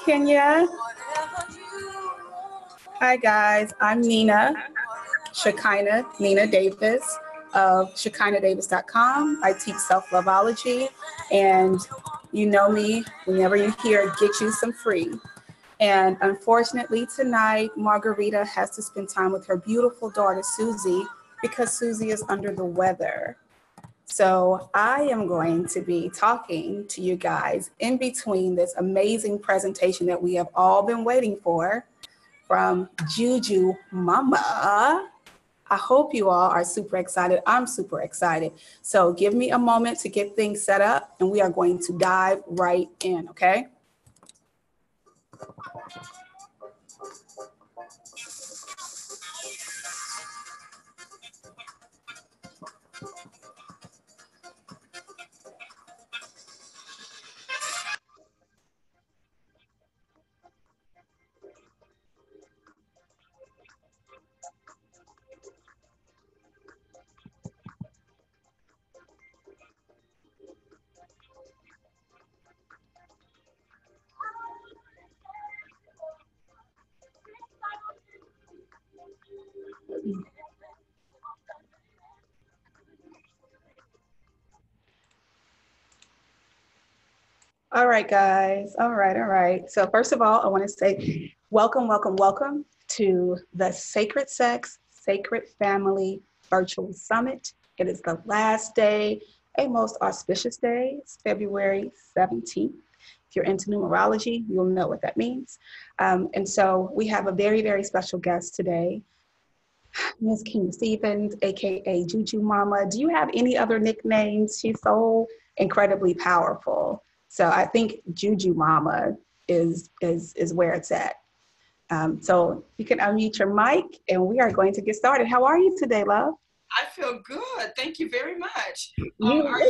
Kenya. Hi guys, I'm Nina Nina Davis of ShekinahDavis.com. I teach self-loveology, and you know me, whenever you hear get you some free. And unfortunately tonight, Margarita has to spend time with her beautiful daughter, Susie, because Susie is under the weather. So I am going to be talking to you guys in between this amazing presentation that we have all been waiting for from Juju Mama. I hope you all are super excited. I'm super excited. So give me a moment to get things set up and we are going to dive right in, okay? All right, guys. All right. So first of all, I want to say welcome to the Sacred Sex, Sacred Family Virtual Summit. It is the last day, a most auspicious day. It's February 17th. If you're into numerology, you'll know what that means. And so we have a very, very special guest today, Ms. Kenya Stevens, AKA Juju Mama. Do you have any other nicknames? She's so incredibly powerful. So I think Juju Mama is where it's at. So you can unmute your mic and we are going to get started. How are you today, love? I feel good. Thank you very much. Are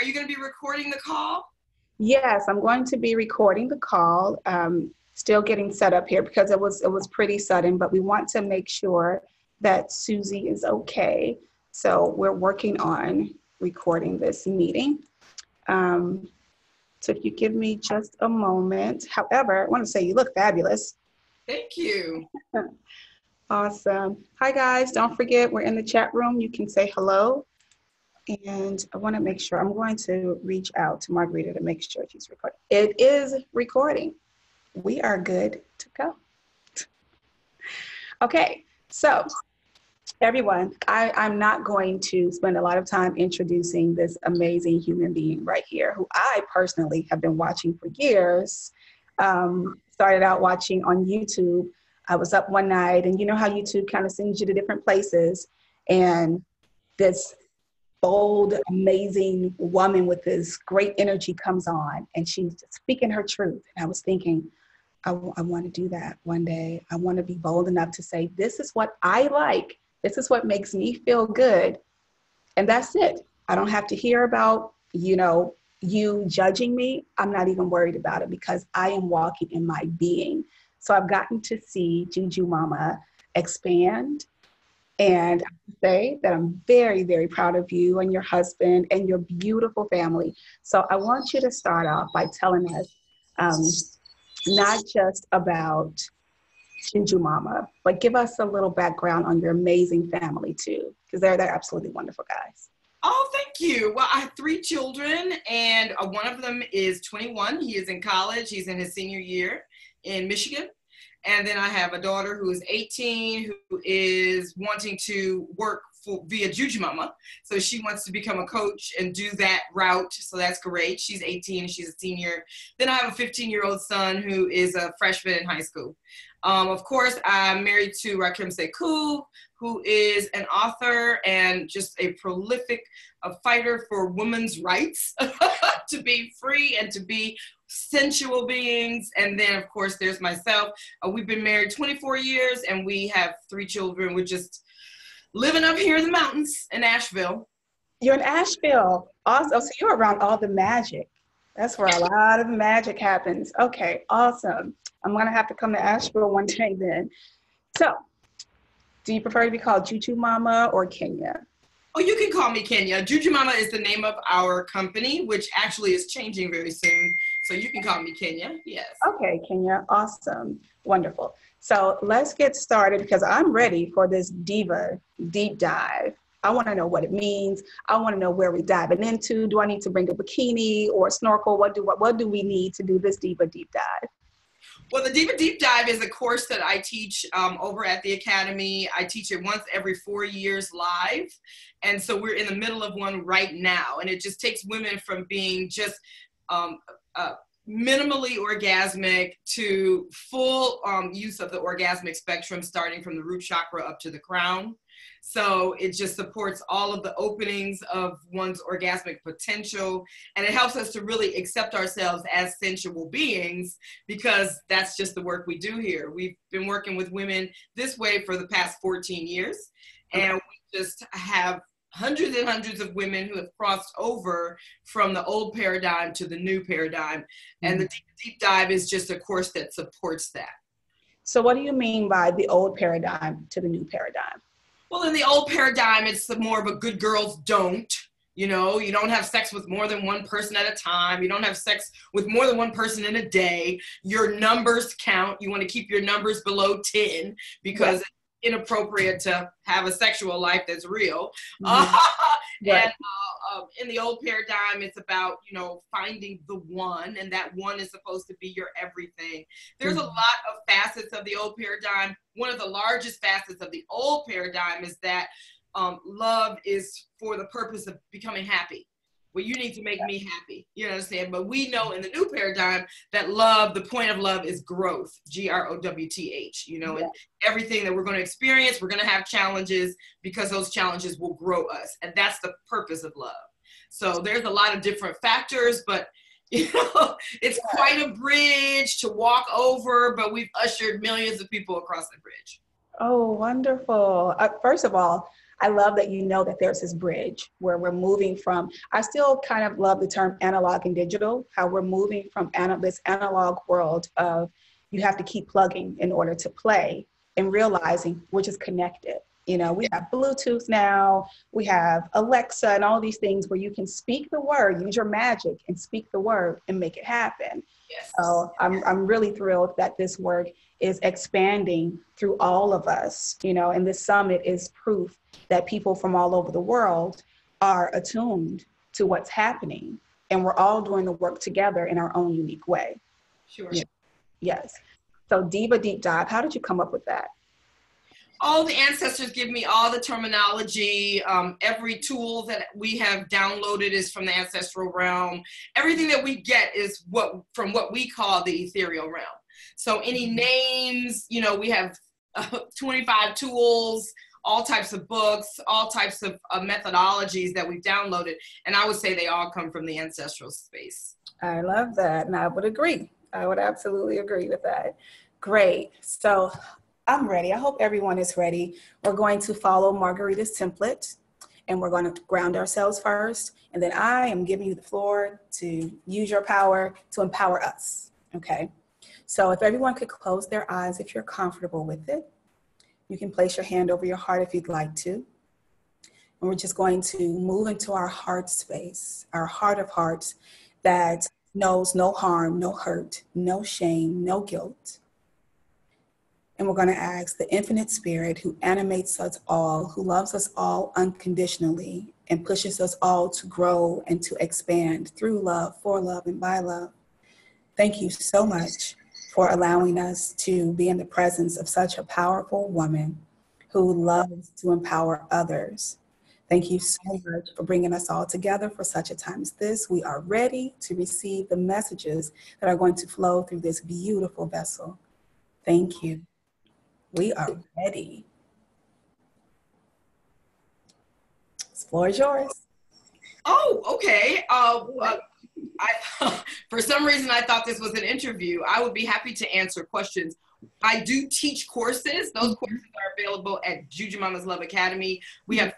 you gonna be recording the call? Yes, I'm going to be recording the call. Still getting set up here because it was pretty sudden, but we want to make sure that Susie is okay. So we're working on recording this meeting. So if you give me just a moment. However, I want to say you look fabulous. Thank you. Awesome. Hi guys, don't forget we're in the chat room. You can say hello. And I want to make sure, I'm going to reach out to Margarita to make sure she's recording. It is recording. We are good to go. Okay, so everyone, I'm not going to spend a lot of time introducing this amazing human being right here, who I personally have been watching for years. Started out watching on YouTube. I was up one night, and you know how YouTube kind of sends you to different places, and this bold, amazing woman with this great energy comes on, and she's just speaking her truth. And I was thinking, I want to do that one day. I want to be bold enough to say, this is what I like. This is what makes me feel good. And that's it. I don't have to hear about, you judging me. I'm not even worried about it because I am walking in my being. So I've gotten to see Juju Mama expand. And I say that I'm very, very proud of you and your husband and your beautiful family. So I want you to start off by telling us not just about Juju Mama, but give us a little background on your amazing family too, because they're absolutely wonderful guys. Oh, thank you. Well, I have 3 children, and one of them is 21. He is in college. He's in his senior year in Michigan. And then I have a daughter who is 18, who is wanting to work via Juju Mama. So she wants to become a coach and do that route. So that's great. She's 18 and she's a senior. Then I have a 15-year-old son who is a freshman in high school. Of course, I'm married to Rakim Sekou, who is an author and just a prolific fighter for women's rights to be free and to be sensual beings. And then, of course, there's myself. We've been married 24 years and we have 3 children. We're just living up here in the mountains in Asheville. You're in Asheville. Awesome. So you're around all the magic. That's where a lot of the magic happens. Okay, awesome. I'm going to have to come to Asheville one day then. So, do you prefer to be called Juju Mama or Kenya? Oh, you can call me Kenya. Juju Mama is the name of our company, which actually is changing very soon. So you can call me Kenya. Yes. Okay, Kenya, awesome, wonderful. So let's get started because I'm ready for this Diva deep dive. I want to know what it means. I want to know where we're diving into. Do I need to bring a bikini or a snorkel? What do we need to do this Diva deep dive? Well, the Diva Deep Dive is a course that I teach over at the Academy. I teach it once every 4 years live. And so we're in the middle of one right now. And it just takes women from being just minimally orgasmic to full use of the orgasmic spectrum, starting from the root chakra up to the crown. So it just supports all of the openings of one's orgasmic potential. And it helps us to really accept ourselves as sensual beings, because that's just the work we do here. We've been working with women this way for the past 14 years. And we just have hundreds and hundreds of women who have crossed over from the old paradigm to the new paradigm. And the Deep Dive is just a course that supports that. So what do you mean by the old paradigm to the new paradigm? Well, in the old paradigm, it's more of a good girls don't. You know, you don't have sex with more than one person at a time. You don't have sex with more than one person in a day. Your numbers count. You want to keep your numbers below 10 because it's inappropriate to have a sexual life that's real. And in the old paradigm, it's about, you know, finding the one, and that one is supposed to be your everything. There's a lot of facets of the old paradigm. One of the largest facets of the old paradigm is that love is for the purpose of becoming happy. Well, you need to make me happy. You understand? But we know in the new paradigm that love, the point of love is growth, growth, you know, and everything that we're going to experience, we're going to have challenges because those challenges will grow us. And that's the purpose of love. So there's a lot of different factors, but you know, it's quite a bridge to walk over, but we've ushered millions of people across the bridge. Oh, wonderful. First of all, I love that you know that there's this bridge where we're moving from, I still kind of love the term analog and digital, how we're moving from this analog world of you have to keep plugging in order to play, and realizing we're just connected. You know, we have Bluetooth now, we have Alexa and all these things where you can speak the word, use your magic and speak the word and make it happen. Yes. So I'm really thrilled that this work is expanding through all of us, you know, and this summit is proof that people from all over the world are attuned to what's happening, and we're all doing the work together in our own unique way. Sure. Yeah. Yes. So Diva Deep Dive, how did you come up with that? All the ancestors give me all the terminology. Every tool that we have downloaded is from the ancestral realm. Everything that we get is from what we call the ethereal realm. So any names, you know, we have 25 tools, all types of books, all types of methodologies that we've downloaded. And I would say they all come from the ancestral space. I love that. And I would agree. I would absolutely agree with that. Great. So I'm ready. I hope everyone is ready. We're going to follow Margarita's template, and we're going to ground ourselves first. And then I am giving you the floor to use your power to empower us. Okay. So if everyone could close their eyes, if you're comfortable with it, you can place your hand over your heart if you'd like to. And we're just going to move into our heart space, our heart of hearts that knows no harm, no hurt, no shame, no guilt. And we're going to ask the infinite spirit who animates us all, who loves us all unconditionally and pushes us all to grow and to expand through love, for love, and by love. Thank you so much for allowing us to be in the presence of such a powerful woman who loves to empower others. Thank you so much for bringing us all together for such a time as this. We are ready to receive the messages that are going to flow through this beautiful vessel. Thank you. We are ready. The floor is yours. Oh, okay. For some reason, I thought this was an interview. I would be happy to answer questions. I do teach courses. Those courses are available at Juju Mama's Love Academy. We have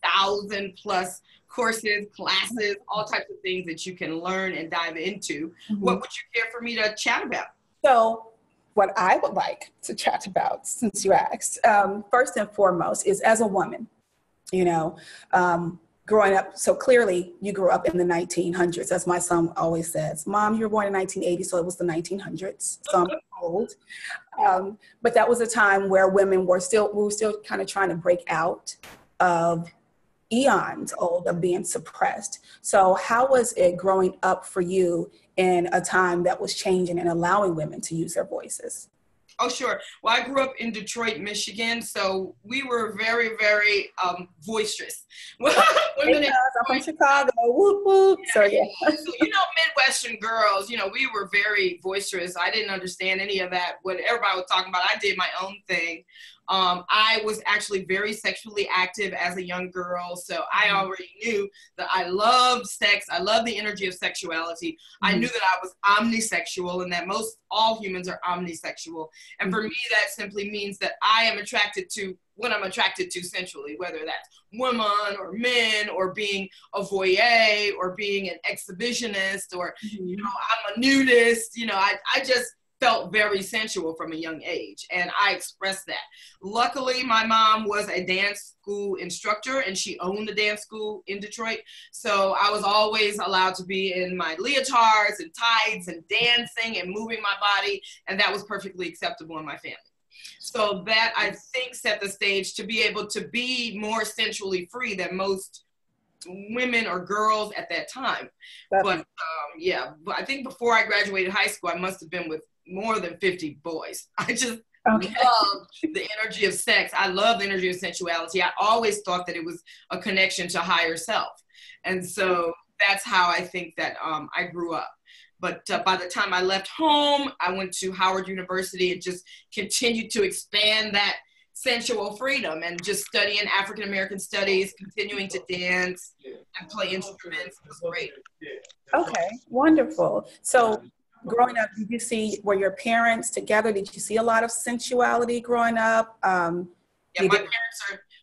3,000 plus courses, classes, all types of things that you can learn and dive into. What would you care for me to chat about? So what I would like to chat about, since you asked, first and foremost, is as a woman, you know, growing up, so clearly you grew up in the 1900s, as my son always says. Mom, you were born in 1980, so it was the 1900s. So I'm old. But that was a time where women were we were still kind of trying to break out of eons old of being suppressed. So how was it growing up for you in a time that was changing and allowing women to use their voices? Oh, sure. Well, I grew up in Detroit, Michigan, so we were very, very boisterous. Women I'm from Chicago, whoop, whoop. So, yeah. So, Midwestern girls, we were very boisterous. I didn't understand any of that. What everybody was talking about, I did my own thing. I was actually very sexually active as a young girl, so I already knew that I loved sex. I loved the energy of sexuality. I knew that I was omnisexual and that all humans are omnisexual. And for me, that simply means that I am attracted to what I'm attracted to sensually, whether that's women or men or being a voyeur or being an exhibitionist or, I'm a nudist. I just felt very sensual from a young age, and I expressed that. Luckily, my mom was a dance school instructor, and she owned a dance school in Detroit, so I was always allowed to be in my leotards and tights and dancing and moving my body, and that was perfectly acceptable in my family. So that, I think, set the stage to be able to be more sensually free than most women or girls at that time. But but I think before I graduated high school, I must have been with more than 50 boys. I just loved the energy of sex. I love the energy of sensuality. I always thought that it was a connection to higher self. And so that's how I think that I grew up. But by the time I left home, I went to Howard University and just continued to expand that sensual freedom and just studying African American studies, continuing to dance and play instruments. It was great. Okay, wonderful. So growing up, were your parents together? Did you see a lot of sensuality growing up? Yeah,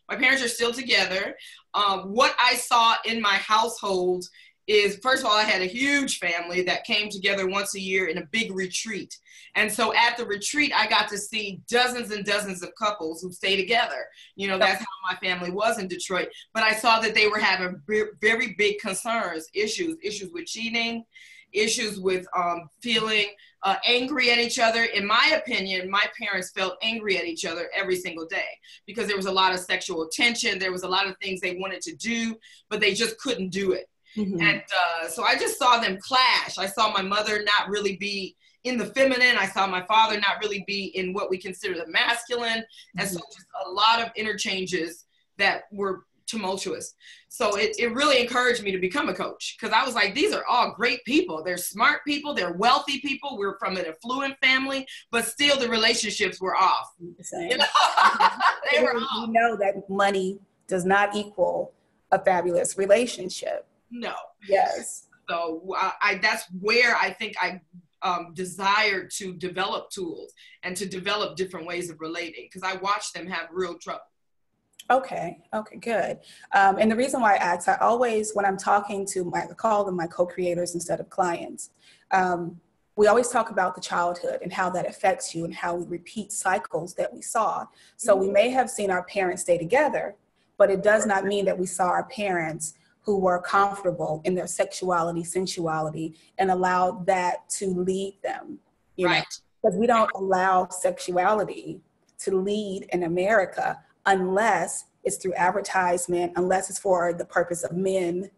my parents are still together. What I saw in my household is, first of all, I had a huge family that came together once a year in a big retreat. And so at the retreat, I got to see dozens and dozens of couples who stay together. That's how my family was in Detroit. But I saw that they were having very big concerns, issues with cheating, issues with feeling angry at each other. In my opinion, my parents felt angry at each other every single day because there was a lot of sexual tension. There was a lot of things they wanted to do, but they just couldn't do it. And so I just saw them clash. I saw my mother not really be in the feminine. I saw my father not really be in what we consider the masculine. And so just a lot of interchanges that were tumultuous. So it really encouraged me to become a coach, because I was like, these are all great people. They're smart people. They're wealthy people. We're from an affluent family, but still the relationships were off. They were off. We know that money does not equal a fabulous relationship. No. Yes. So that's where I think I desired to develop tools and to develop different ways of relating, because I watched them have real trouble. Okay, good. And the reason why I ask, I always, when I'm talking to I call them my co-creators instead of clients, we always talk about the childhood and how that affects you and how we repeat cycles that we saw. So we may have seen our parents stay together, but it does not mean that we saw our parents who were comfortable in their sexuality, sensuality, and allowed that to lead them. Right. Because we don't allow sexuality to lead in America unless it's through advertisement, unless it's for the purpose of men,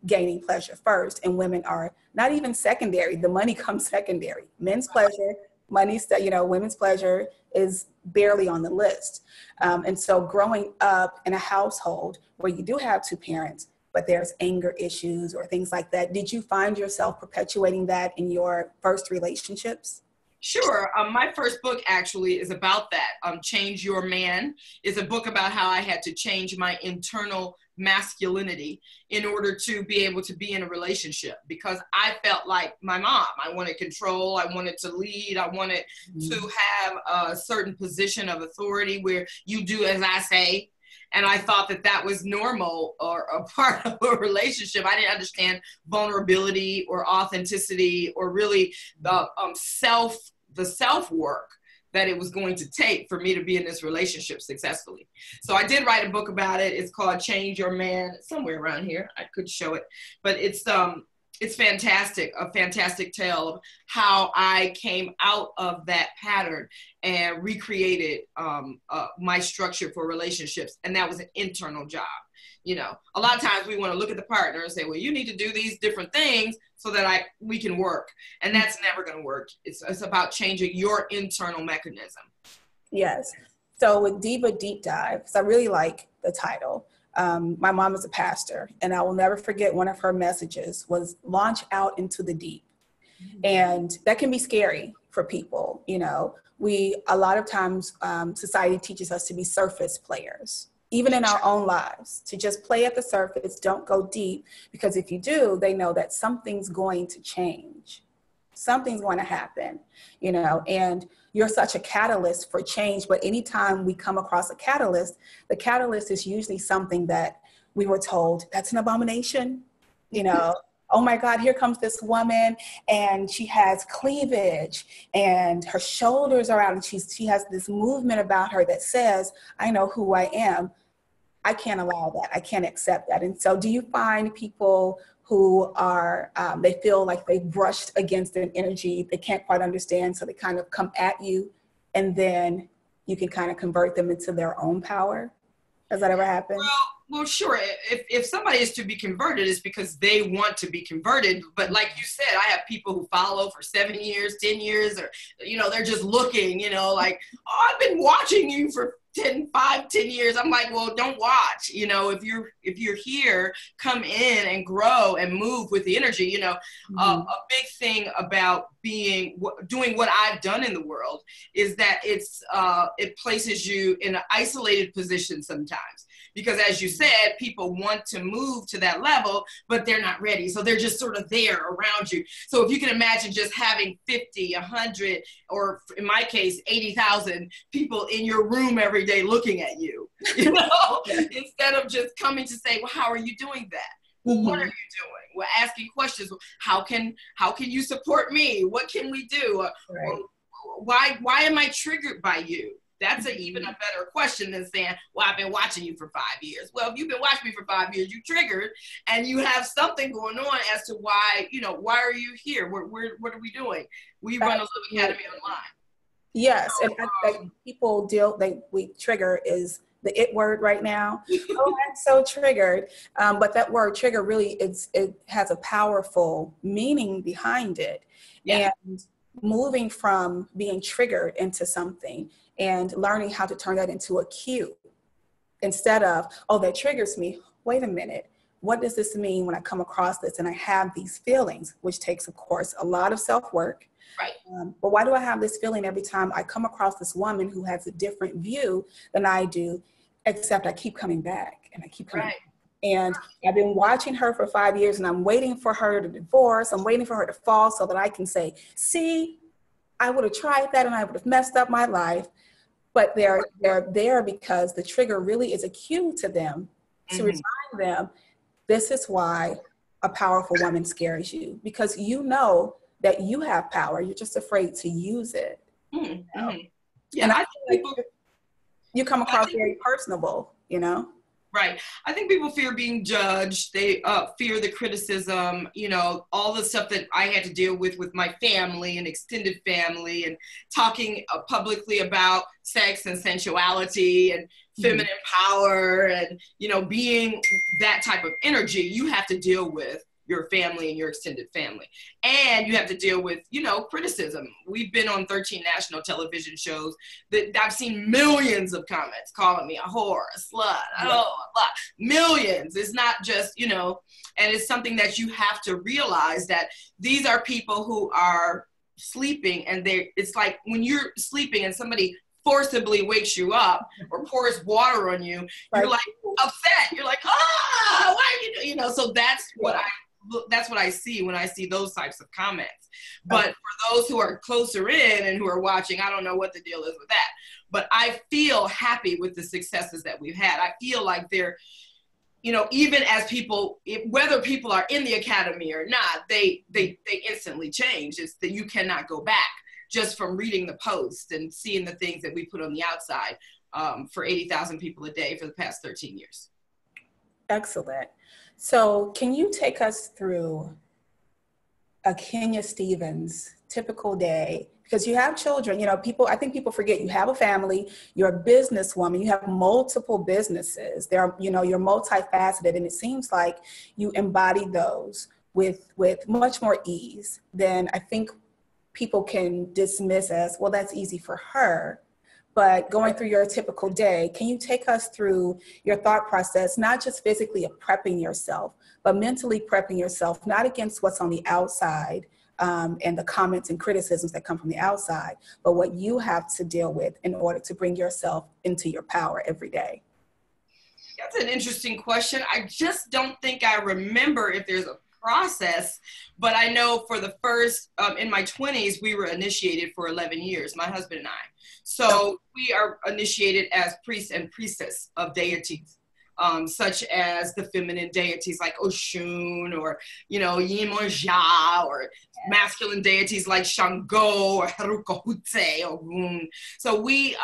gaining pleasure first, and women are not even secondary. The money comes secondary. Men's pleasure, women's pleasure is barely on the list. And so growing up in a household where you do have two parents, but there's anger issues or things like that, did you find yourself perpetuating that in your first relationships? Sure. My first book actually is about that. Change Your Man is a book about how I had to change my internal masculinity in order to be able to be in a relationship, because I felt like my mom. I wanted control. I wanted to lead. I wanted to have a certain position of authority where you do as I say. And I thought that that was normal or a part of a relationship. I didn't understand vulnerability or authenticity or really the self work that it was going to take for me to be in this relationship successfully. So I did write a book about it. It's called Change Your Man, somewhere around here. I could show it, but it's fantastic, a fantastic tale of how I came out of that pattern and recreated my structure for relationships. And that was an internal job. You know, a lot of times we want to look at the partner and say, well, you need to do these different things so that we can work. And that's never going to work. It's about changing your internal mechanism. Yes. So with Diva Deep Dive, because I really like the title, my mom is a pastor, and I will never forget one of her messages was launch out into the deep. And that can be scary for people. You know, a lot of times society teaches us to be surface players, even in our own lives, to just play at the surface, don't go deep, because if you do, they know that something's going to change. Something's going to happen, you know, and you're such a catalyst for change. But anytime we come across a catalyst, the catalyst is usually something that we were told, that's an abomination, you know. Oh my God, here comes this woman and she has cleavage and her shoulders are out and she has this movement about her that says, I know who I am. I can't allow that. I can't accept that. And so do you find people who are, they feel like they've brushed against an energy they can't quite understand, so they kind of come at you and then you can kind of convert them into their own power? Has that ever happened? Well, sure. If somebody is to be converted, it's because they want to be converted. But like you said, I have people who follow for 7 years, 10 years, or, you know, they're just looking, you know, like, oh, I've been watching you for 10 years. I'm like, well, don't watch. You know, if you're here, come in and grow and move with the energy. You know, a big thing about doing what I've done in the world is that it places you in an isolated position sometimes. Because as you said, people want to move to that level, but they're not ready. So they're just sort of there around you. So if you can imagine just having 50, 100, or in my case, 80,000 people in your room every day looking at you, you know, instead of just coming to say, well, how are you doing that? Well, what are you doing? We're asking questions. How can you support me? What can we do? Right. Why am I triggered by you? That's even a better question than saying, well, I've been watching you for 5 years. Well, if you've been watching me for 5 years, you triggered and you have something going on as to why, you know, why are you here? What are we doing? We run a Living Academy online. Yes, and people we trigger is the it word right now. Oh, I'm so triggered. But that word trigger really, it has a powerful meaning behind it. Yeah. And moving from being triggered into something and learning how to turn that into a cue instead of, oh, that triggers me. Wait a minute. What does this mean when I come across this and I have these feelings, which takes, of course, a lot of self-work. Right. But why do I have this feeling every time I come across this woman who has a different view than I do, except I keep coming back and I keep coming back. And I've been watching her for 5 years and I'm waiting for her to divorce. I'm waiting for her to fall so that I can say, see, I would have tried that and I would have messed up my life. But they're there because the trigger really is a cue to them to remind them, this is why a powerful woman scares you, because you know that you have power. You're just afraid to use it. You know? Yeah, and I feel like you come across very personable, you know? Right. I think people fear being judged. They fear the criticism, you know, all the stuff that I had to deal with my family and extended family, and talking publicly about sex and sensuality and feminine power and, you know, being that type of energy. You have to deal with your family and your extended family. And you have to deal with, you know, criticism. We've been on 13 national television shows that I've seen millions of comments calling me a whore, a slut, blah. Millions. It's not just, you know, and it's something that you have to realize that these are people who are sleeping, and it's like when you're sleeping and somebody forcibly wakes you up or pours water on you, you're like upset. You're like, why are you doing, you know, so that's what I see when I see those types of comments. But for those who are closer in and who are watching, I don't know what the deal is with that. But I feel happy with the successes that we've had. I feel like they're, you know, even as people, whether people are in the academy or not, they instantly change. It's that you cannot go back. just from reading the post and seeing the things that we put on the outside for 80,000 people a day for the past 13 years. Excellent. So can you take us through a Kenya Stevens typical day? Because you have children, you know, I think people forget you have a family, you're a businesswoman, you have multiple businesses. You know, you're multifaceted, and it seems like you embody those with much more ease than I think people can dismiss as, well, that's easy for her. But going through your typical day, can you take us through your thought process, not just physically of prepping yourself, but mentally prepping yourself, not against what's on the outside and the comments and criticisms that come from the outside, but what you have to deal with in order to bring yourself into your power every day? That's an interesting question. I just don't think I remember if there's a process, but I know for the first, in my 20s, we were initiated for 11 years, my husband and I. So we are initiated as priests and priestess of deities, such as the feminine deities like Oshun or, you know, Yemonja, or masculine deities like Shango or Herukohutse or Gun. So we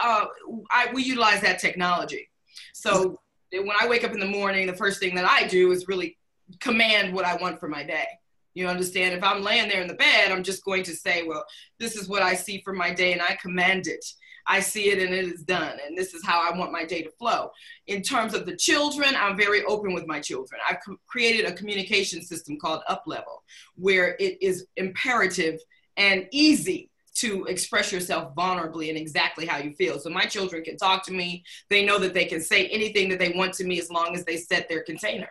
utilize that technology. So when I wake up in the morning, the first thing that I do is really command what I want for my day. You understand? If I'm laying there in the bed, I'm just going to say, well, this is what I see for my day, and I command it. I see it and it is done, and this is how I want my day to flow. In terms of the children, I'm very open with my children. I've created a communication system called Up Level, where it is imperative and easy to express yourself vulnerably and exactly how you feel. So my children can talk to me. They know that they can say anything that they want to me as long as they set their container.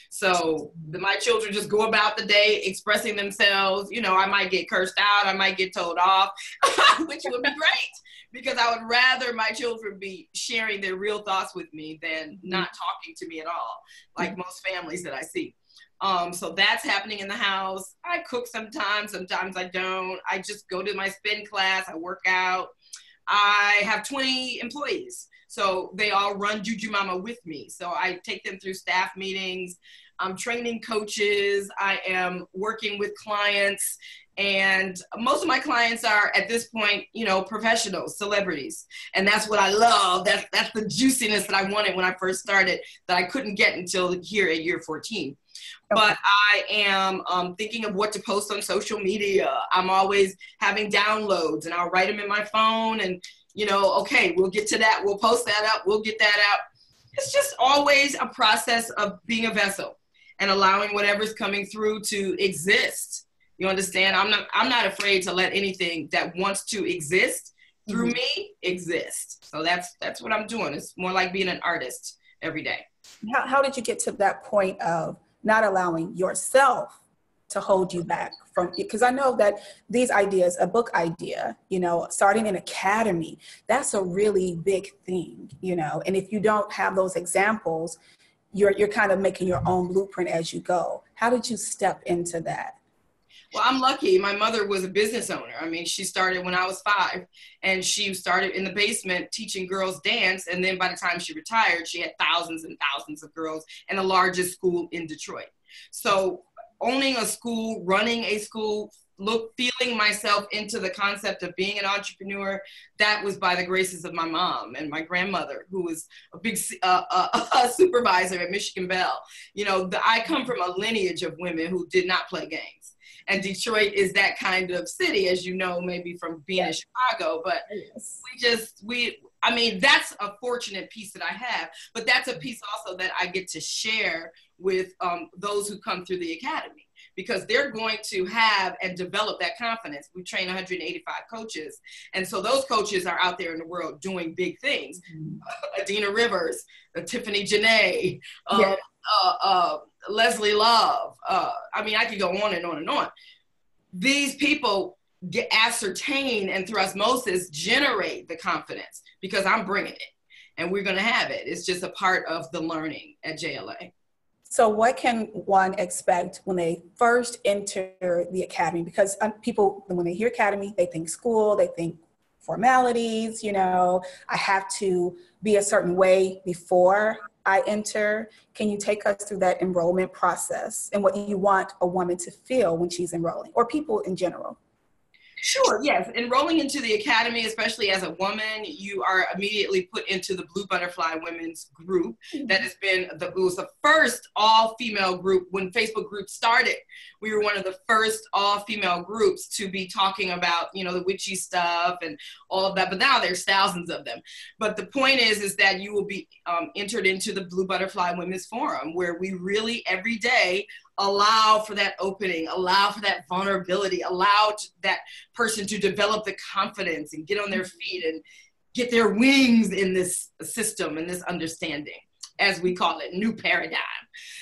So my children just go about the day expressing themselves. You know, I might get cursed out, I might get told off, which would be great, because I would rather my children be sharing their real thoughts with me than not talking to me at all, like most families that I see. So that's happening in the house. I cook sometimes I don't. I just go to my spin class, I work out. I have 20 employees, so they all run Juju Mama with me. So I take them through staff meetings. I'm training coaches. I am working with clients. And most of my clients are, at this point, you know, professionals, celebrities. And that's what I love. That's the juiciness that I wanted when I first started that I couldn't get until here at year 14. But I am thinking of what to post on social media. I'm always having downloads, and I'll write them in my phone, and, you know, okay, we'll get to that. We'll post that up. We'll get that out. It's just always a process of being a vessel and allowing whatever's coming through to exist. You understand? I'm not afraid to let anything that wants to exist through me exist. So that's what I'm doing. It's more like being an artist every day. How did you get to that point of not allowing yourself to hold you back from, because I know that these ideas, a book idea, you know, starting an academy, that's a really big thing, you know, and if you don't have those examples, you're kind of making your own blueprint as you go. How did you step into that? Well, I'm lucky. My mother was a business owner. I mean, she started when I was 5, and she started in the basement teaching girls dance. And then by the time she retired, she had thousands and thousands of girls in the largest school in Detroit. So owning a school, running a school, feeling myself into the concept of being an entrepreneur, that was by the graces of my mom and my grandmother, who was a big supervisor at Michigan Bell. You know, I come from a lineage of women who did not play games. And Detroit is that kind of city, as you know, maybe from being in Chicago, but I mean, that's a fortunate piece that I have, but that's a piece also that I get to share with those who come through the academy, because they're going to have and develop that confidence. We train 185 coaches. And so those coaches are out there in the world doing big things. Adina Rivers, Tiffany Janae, Leslie Love. I mean, I could go on and on and on. These people ascertain and through osmosis generate the confidence, because I'm bringing it and we're going to have it. It's just a part of the learning at JLA. So what can one expect when they first enter the academy? Because people, when they hear academy, they think school, they think formalities, you know, I have to be a certain way before I enter. Can you take us through that enrollment process and what you want a woman to feel when she's enrolling, or people in general? Sure, yes. Enrolling into the academy, especially as a woman, you are immediately put into the Blue Butterfly Women's group. That has been, it was the first all-female group when Facebook groups started. We were one of the first all-female groups to be talking about, you know, the witchy stuff and all of that, but now there's thousands of them. But the point is that you will be entered into the Blue Butterfly Women's Forum, where we really every day allow for that opening, allow for that vulnerability, allow that person to develop the confidence and get on their feet and get their wings in this system and this understanding, as we call it, new paradigm.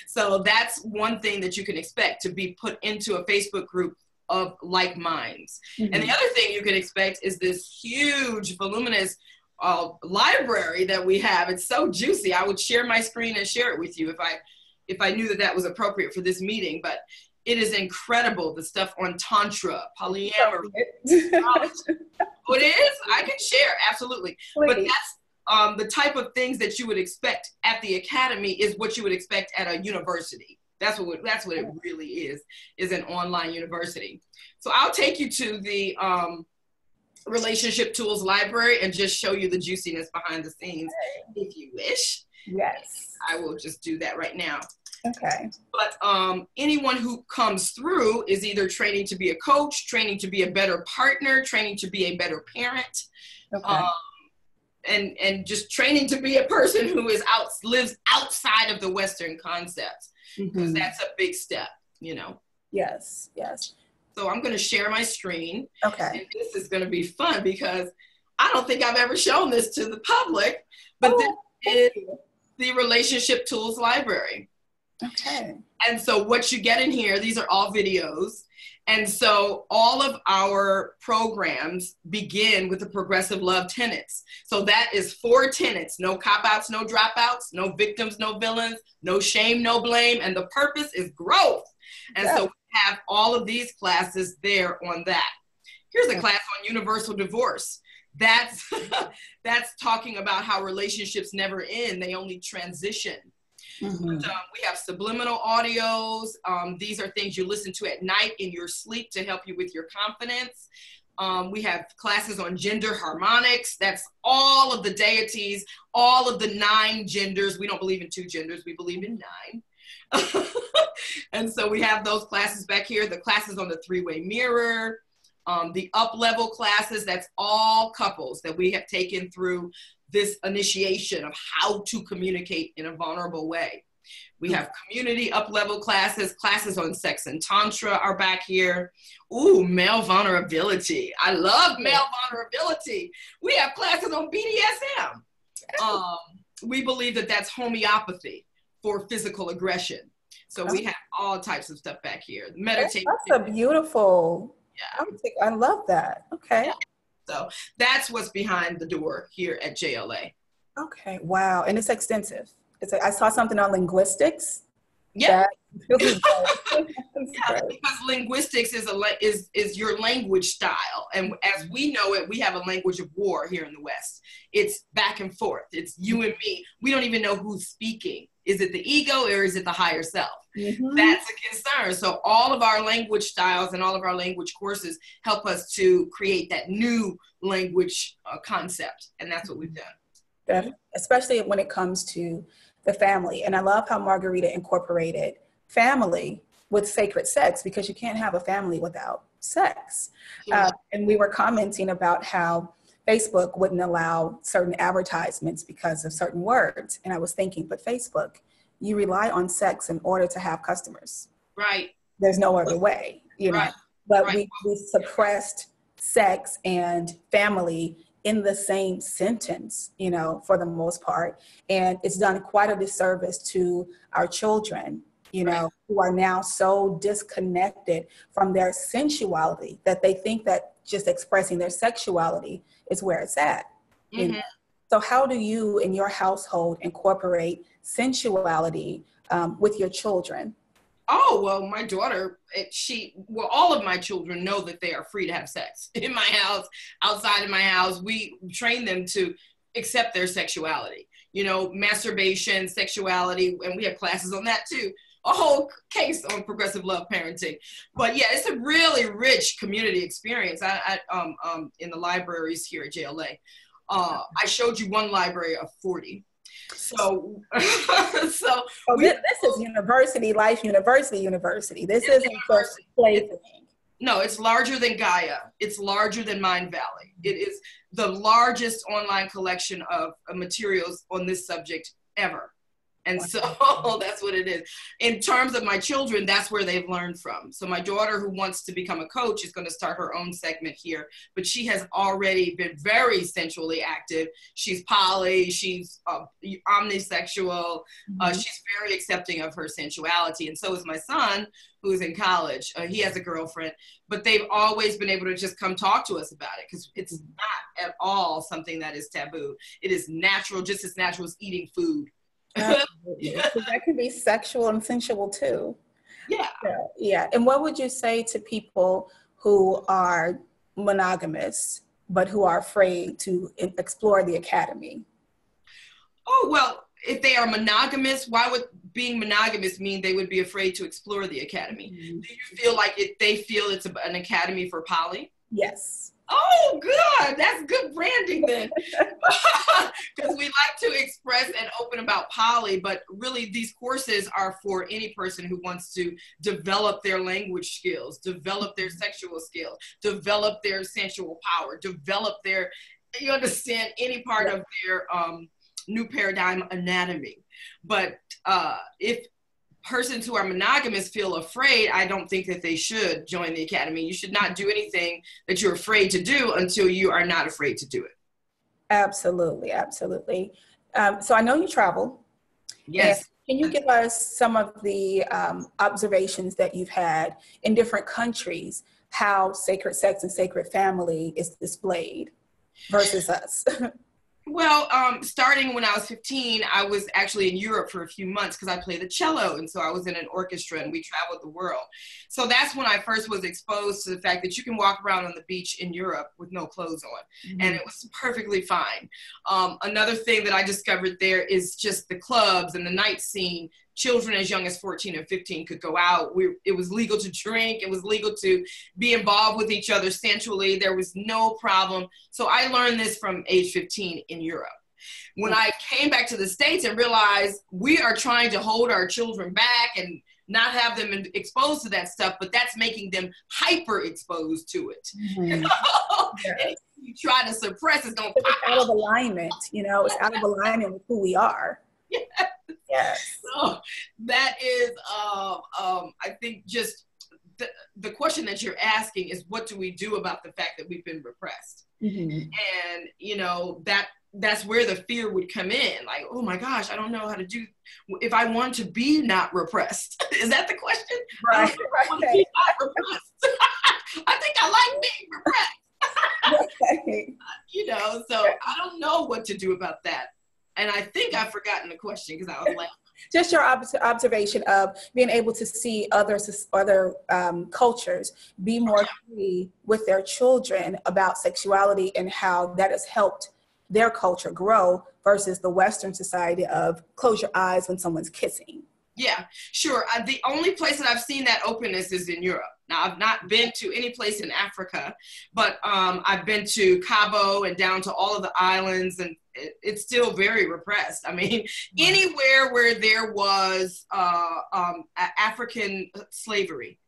So that's one thing that you can expect, to be put into a Facebook group of like minds. And the other thing you can expect is this huge, voluminous library that we have. It's so juicy. I would share my screen and share it with you if I knew that that was appropriate for this meeting, but it is incredible, the stuff on Tantra, polyamory. Oh, it is? I can share, absolutely. Please. But that's the type of things that you would expect at the academy is what you would expect at a university. That's what it really is an online university. So I'll take you to the Relationship Tools Library and just show you the juiciness behind the scenes, if you wish. Yes. I will just do that right now. Okay. But anyone who comes through is either training to be a coach, training to be a better partner, training to be a better parent, and just training to be a person who lives outside of the Western concepts, because that's a big step, you know. Yes, yes. So I'm going to share my screen. Okay. And this is going to be fun because I don't think I've ever shown this to the public, but this is the Relationship Tools Library. Okay. And so what you get in here, these are all videos. And so all of our programs begin with the progressive love tenets. So that is 4 tenets: no cop-outs, no dropouts, no victims, no villains, no shame, no blame. And the purpose is growth. And so we have all of these classes there on that. Here's a class on universal divorce. That's talking about how relationships never end, they only transition. But, we have subliminal audios. These are things you listen to at night in your sleep to help you with your confidence. We have classes on gender harmonics. That's all of the deities, all of the 9 genders. We don't believe in 2 genders. We believe in 9. And so we have those classes back here. The classes on the 3-way mirror, the up-level classes. That's all couples that we have taken through this initiation of how to communicate in a vulnerable way. We have community up-level classes, classes on sex and tantra are back here. Ooh, male vulnerability. I love male vulnerability. We have classes on BDSM. We believe that that's homeopathy for physical aggression. So we have all types of stuff back here. Meditation. That's a beautiful, I love that. Okay. Yeah. So that's what's behind the door here at JLA. Okay, wow, and it's extensive. I saw something on linguistics. Yeah. Really because linguistics is your language style, and as we know it, we have a language of war here in the West. It's back and forth. It's you and me. We don't even know who's speaking. Is it the ego or is it the higher self? That's a concern. So all of our language styles and all of our language courses help us to create that new language concept. And that's what we've done. Especially when it comes to the family. And I love how Margarita incorporated family with sacred sex, because you can't have a family without sex. And we were commenting about how Facebook wouldn't allow certain advertisements because of certain words. And I was thinking, but Facebook, you rely on sex in order to have customers. Right. There's no other way, you know. But we suppressed sex and family in the same sentence, you know, for the most part. And it's done quite a disservice to our children, you know, who are now so disconnected from their sensuality that they think that just expressing their sexuality is where it's at. You know? So how do you in your household incorporate sensuality with your children? Oh, well, my daughter, all of my children know that they are free to have sex in my house, outside of my house. We train them to accept their sexuality, you know, masturbation, sexuality, and we have classes on that too. a whole case on progressive love parenting. But yeah, it's a really rich community experience. In the libraries here at JLA. I showed you one library of 40. So, so this is university life, university. This isn't just plaything. No, it's larger than Gaia. It's larger than Mind Valley. It is the largest online collection of materials on this subject ever. And so that's what it is. In terms of my children, that's where they've learned from. So my daughter, who wants to become a coach, is going to start her own segment here, but she has already been very sensually active. She's poly, she's omnisexual, she's very accepting of her sensuality. And so is my son, who's in college. He has a girlfriend, but they've always been able to just come talk to us about it, because it's not at all something that is taboo. It is natural, just as natural as eating food. That can be sexual and sensual too. Yeah. Yeah. And what would you say to people who are monogamous, but who are afraid to explore the academy? Oh, well, if they are monogamous, why would being monogamous mean they would be afraid to explore the academy? Mm-hmm. Do you feel like they feel it's an academy for poly? Yes. Oh, good. That's good branding then. Because we like to express and open about poly, but really these courses are for any person who wants to develop their language skills, develop their sexual skills, develop their sensual power, develop their, you understand, any part of their new paradigm anatomy. But if persons who are monogamous feel afraid, I don't think that they should join the academy. You should not do anything that you're afraid to do until you are not afraid to do it. Absolutely, absolutely. So I know you travel. Yes. Can you give us some of the observations that you've had in different countries, how sacred sex and sacred family is displayed versus us? Well, starting when I was 15, I was actually in Europe for a few months because I play the cello. And so I was in an orchestra and we traveled the world. So that's when I first was exposed to the fact that you can walk around on the beach in Europe with no clothes on. Mm-hmm. And it was perfectly fine. Another thing that I discovered there is just the clubs and the night scene. Children as young as 14 and 15 could go out. It was legal to drink. It was legal to be involved with each other sensually. There was no problem. So I learned this from age 15 in Europe. When I came back to the States and realized we are trying to hold our children back and not have them exposed to that stuff, but that's making them hyper exposed to it. Mm-hmm. Yes. You try to suppress it, don't pop it's out of alignment, it's out of alignment with who we are. Yes. Yes. So that is, I think just the question that you're asking is, what do we do about the fact that we've been repressed? Mm-hmm. And, that's where the fear would come in. Like, oh my gosh, I don't know how to do, if I want to be not repressed. Is that the question? Right. I want to be not repressed. I think I like being repressed. Right. So I don't know what to do about that. And I think I've forgotten the question because I was like, just your observation of being able to see other cultures be more free with their children about sexuality and how that has helped their culture grow versus the Western society of close your eyes when someone's kissing. Yeah, sure. The only place that I've seen that openness is in Europe. Now, I've not been to any place in Africa, but I've been to Cabo and down to all of the islands, and it's still very repressed. I mean, anywhere where there was African slavery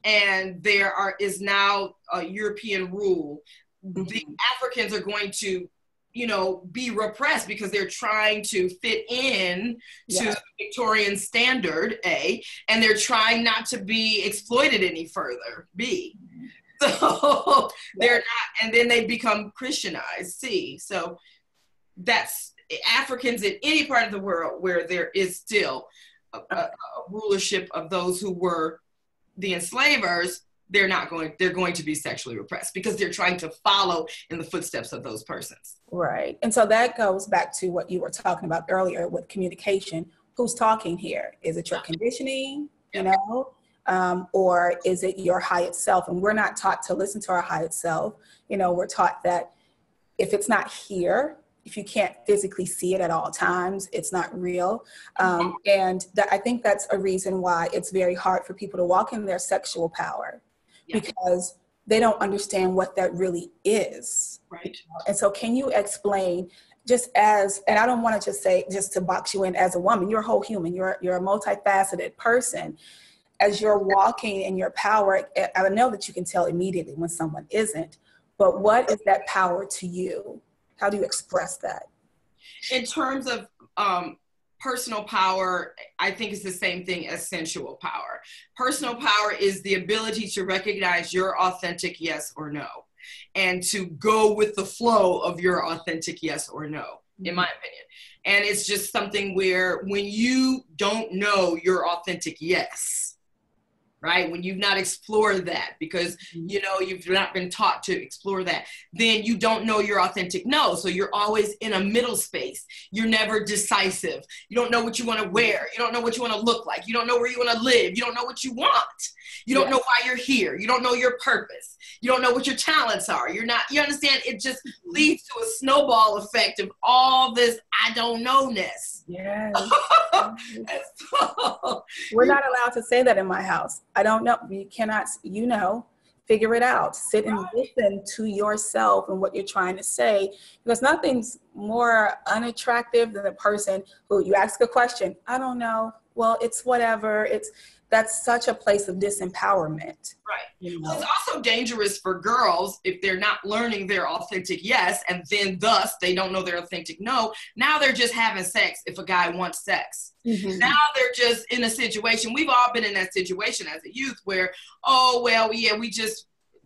and there is now a European rule, the Africans are going to be repressed because they're trying to fit in to the Victorian standard, A, and they're trying not to be exploited any further, B. So they're not, and then they become Christianized, C. So that's Africans in any part of the world where there is still a rulership of those who were the enslavers. They're going to be sexually repressed because they're trying to follow in the footsteps of those persons. Right. And so that goes back to what you were talking about earlier with communication. Who's talking here? Is it your conditioning, or is it your highest self? And we're not taught to listen to our highest self. We're taught that if it's not here, if you can't physically see it at all times, it's not real. And I think that's a reason why it's very hard for people to walk in their sexual power, because they don't understand what that really is. Right. And so can you explain, just as, and I don't want to just say, just to box you in as a woman, you're a whole human, you're a multifaceted person. As you're walking in your power, I know that you can tell immediately when someone isn't, but what is that power to you? How do you express that? In terms of personal power, I think it's the same thing as sensual power. Personal power is the ability to recognize your authentic yes or no, and to go with the flow of your authentic yes or no, in my opinion. And it's just something where when you don't know your authentic yes, right? When you've not explored that, because, you know, you've not been taught to explore that, then you don't know your authentic no. So you're always in a middle space. You're never decisive. You don't know what you want to wear. You don't know what you want to look like. You don't know where you want to live. You don't know what you want. You don't know why you're here. You don't know your purpose. You don't know what your talents are. You understand? It just leads to a snowball effect of all this I don't know-ness. Yes. We're not allowed to say that in my house. I don't know. You cannot, figure it out. Sit and listen to yourself and what you're trying to say, because nothing's more unattractive than a person who you ask a question, I don't know. Well, it's whatever. That's such a place of disempowerment. Right. Well, it's also dangerous for girls if they're not learning their authentic yes, and then thus they don't know their authentic no. Now they're just having sex if a guy wants sex. Now they're just in a situation. We've all been in that situation as a youth where, oh, well, yeah,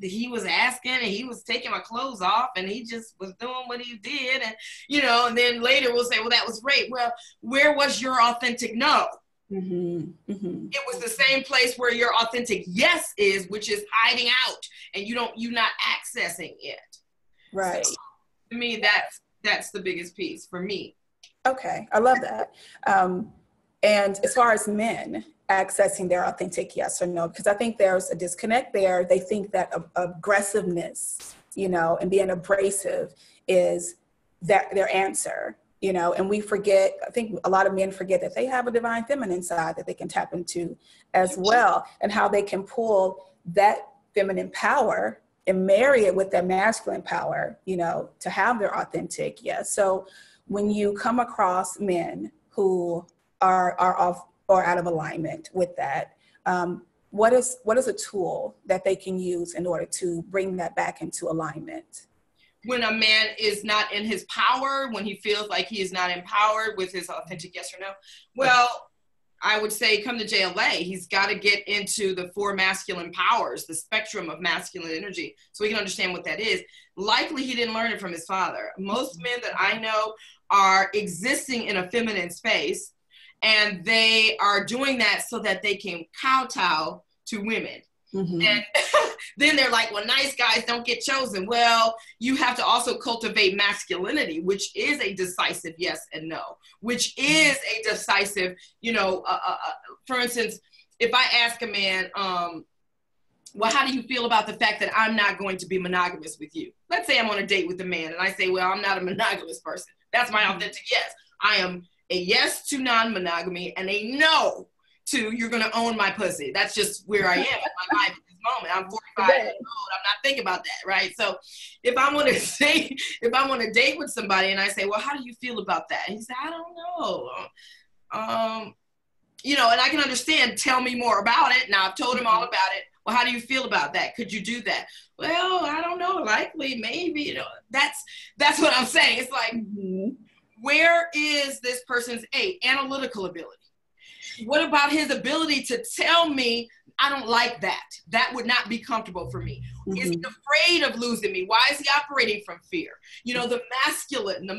he was asking and he was taking my clothes off and he just was doing what he did. And, and then later we'll say, well, that was rape. Well, where was your authentic no? It was the same place where your authentic yes is, which is hiding out, and you're not accessing it. Right. So, to me, that's the biggest piece for me. Okay, I love that. And as far as men accessing their authentic yes or no, because I think there's a disconnect there. They think that aggressiveness, and being abrasive is their answer. And we forget, I think a lot of men forget that they have a divine feminine side that they can tap into as well, and how they can pull that feminine power and marry it with their masculine power, to have their authentic yes. So when you come across men who are off or out of alignment with that, what is a tool that they can use in order to bring that back into alignment? When a man is not in his power, when he feels like he is not empowered with his authentic yes or no, well, I would say come to JLA. He's got to get into the 4 masculine powers, the spectrum of masculine energy, so he can understand what that is. Likely he didn't learn it from his father. Most men that I know are existing in a feminine space, and they are doing that so that they can kowtow to women. And then they're like, well, nice guys don't get chosen. Well, you have to also cultivate masculinity, which is a decisive yes and no, which is a decisive, for instance, if I ask a man, well, how do you feel about the fact that I'm not going to be monogamous with you? Let's say I'm on a date with a man and I say, well, I'm not a monogamous person. That's my authentic yes. I am a yes to non-monogamy and a no to you're going to own my pussy. That's just where I am in my life at this moment. I'm 45 years old. I'm not thinking about that, right? So if I want to date with somebody and I say, well, how do you feel about that? And he said, I don't know. And I can understand, tell me more about it. Now I've told him all about it. Well, how do you feel about that? Could you do that? Well, I don't know. Likely, maybe, that's what I'm saying. It's like, where is this person's analytical ability? What about his ability to tell me, I don't like that? That would not be comfortable for me. Is he afraid of losing me? Why is he operating from fear? The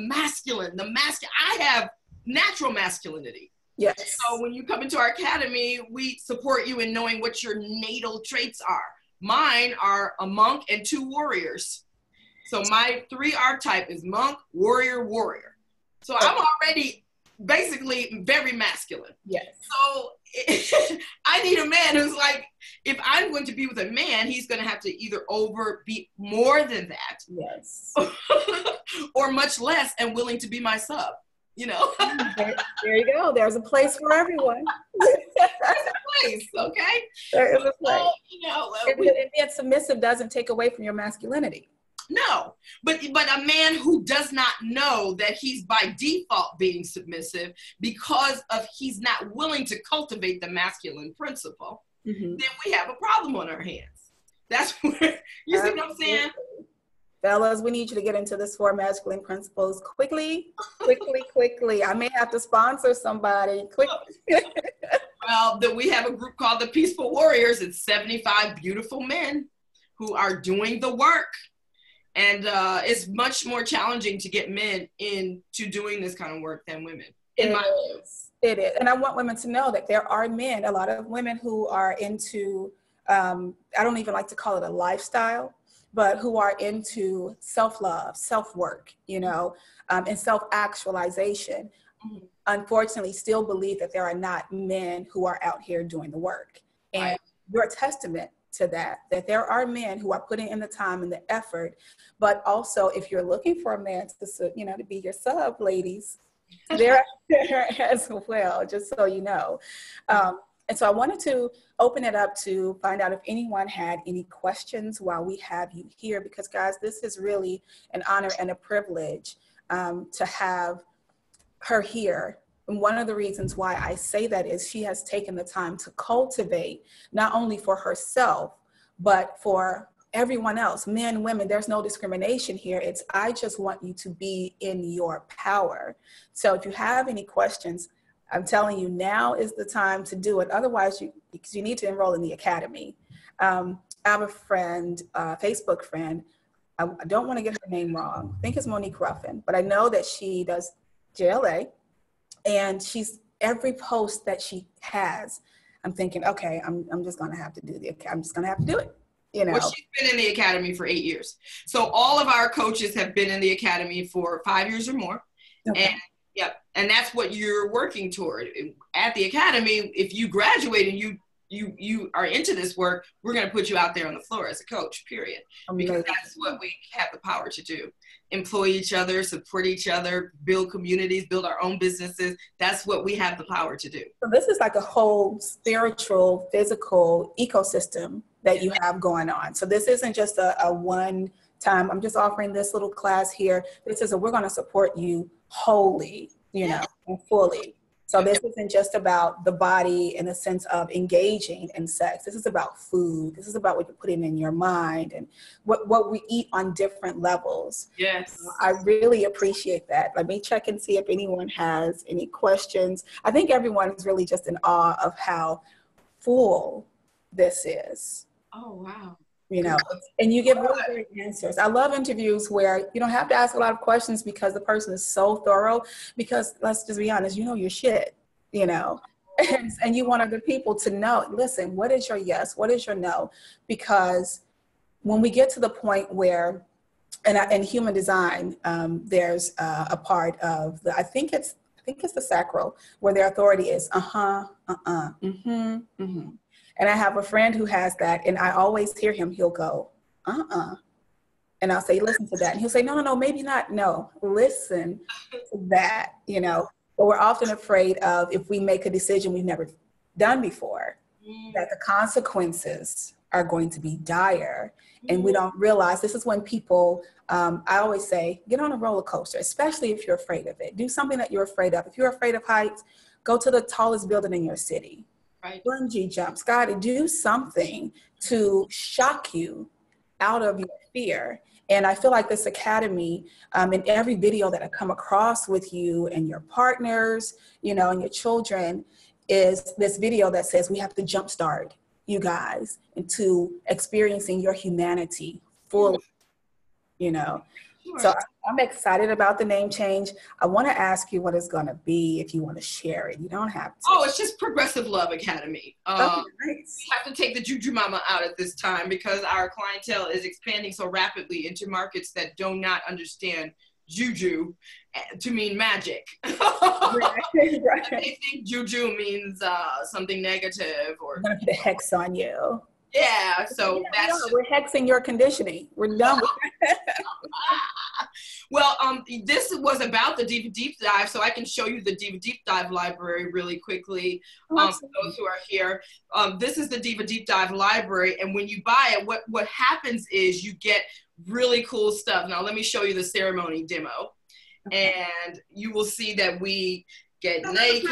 masculine. I have natural masculinity. Yes. So when you come into our academy, we support you in knowing what your natal traits are. Mine are a monk and 2 warriors. So my 3 archetype is monk, warrior, warrior. So I'm already basically very masculine. Yes. So I need a man who's like, if I'm going to be with a man, he's going to have to either be more than that, yes, or much less and willing to be my sub. You know, there you go. There's a place for everyone. There's a place, okay? There is a place. You know, and being submissive doesn't take away from your masculinity. No, but a man who does not know that he's by default being submissive because of he's not willing to cultivate the masculine principle, then we have a problem on our hands. That's where, you see what I'm saying? Fellas, we need you to get into this 4 masculine principles quickly. I may have to sponsor somebody quickly. Well, we have a group called the Peaceful Warriors. It's 75 beautiful men who are doing the work. And it's much more challenging to get men into doing this kind of work than women, in my view. It is. And I want women to know that there are men, a lot of women who are into, I don't even like to call it a lifestyle, but who are into self-love, self-work, you know, and self-actualization, unfortunately still believe that there are not men who are out here doing the work. And you're a testament to that there are men who are putting in the time and the effort, but also if you're looking for a man to, you know, to be your sub, ladies, they're there as well, just so you know. And so I wanted to open it up to find out if anyone had any questions while we have you here, because guys, this is really an honor and a privilege to have her here. And one of the reasons why I say that is she has taken the time to cultivate, not only for herself, but for everyone else, men, women. There's no discrimination here. It's, I just want you to be in your power. So if you have any questions, I'm telling you, now is the time to do it. Otherwise, because you need to enroll in the academy. I have a friend, Facebook friend. I don't want to get her name wrong. I think it's Monique Ruffin, but I know that she does JLA, and every post that she has, I'm thinking, okay, I'm just going to have to do I'm just going to have to do it. You know, well, she's been in the academy for 8 years. So all of our coaches have been in the academy for 5 years or more. Okay. And yep. And that's what you're working toward at the academy. If you graduate and you are into this work, we're going to put you out there on the floor as a coach, period. Because that's what we have the power to do. Employ each other, support each other, build communities, build our own businesses. That's what we have the power to do. So this is like a whole spiritual, physical ecosystem that you have going on. So this isn't just a one time, I'm just offering this little class here. This is we're going to support you wholly, you know, and fully. So this isn't just about the body in the sense of engaging in sex. This is about food. This is about what you're putting in your mind and what we eat on different levels. Yes. I really appreciate that. Let me check and see if anyone has any questions. I think everyone is really just in awe of how full this is. Oh, wow. You know, and you get really great answers. I love interviews where you don't have to ask a lot of questions because the person is so thorough, because let's just be honest, you know your shit, you know, and you want other people to know, listen, what is your yes? What is your no? Because when we get to the point where, in human design, there's a part of I think it's the sacral, where their authority is And I have a friend who has that, and I always hear him, he'll go, and I'll say, listen to that. And he'll say, no, maybe not. No, listen to that, you know. But we're often afraid of, if we make a decision we've never done before, that the consequences are going to be dire. And we don't realize, this is when people, I always say, get on a roller coaster, especially if you're afraid of it. Do something that you're afraid of. If you're afraid of heights, go to the tallest building in your city. Right. Bungee jumps, got to do something to shock you out of your fear. And I feel like this academy, in every video that I come across with you and your partners, you know, and your children, is this video that says we have to jumpstart you guys into experiencing your humanity fully, you know. Sure. So I'm excited about the name change. I want to ask you what it's going to be, if you want to share it. You don't have to. Oh, it's just Progressive Love Academy. Nice. We have to take the Juju Mama out at this time because our clientele is expanding so rapidly into markets that do not understand juju to mean magic. Right. They think juju means something negative, or We're gonna put the hex on you. yeah. So We're hexing your conditioning. We're done with that. Well, this was about the Diva Deep Dive, so I can show you the Diva Deep Dive library really quickly for those who are here. This is the Diva Deep Dive library, and when you buy it, what happens is you get really cool stuff. Now, let me show you the ceremony demo, and you will see that we get naked.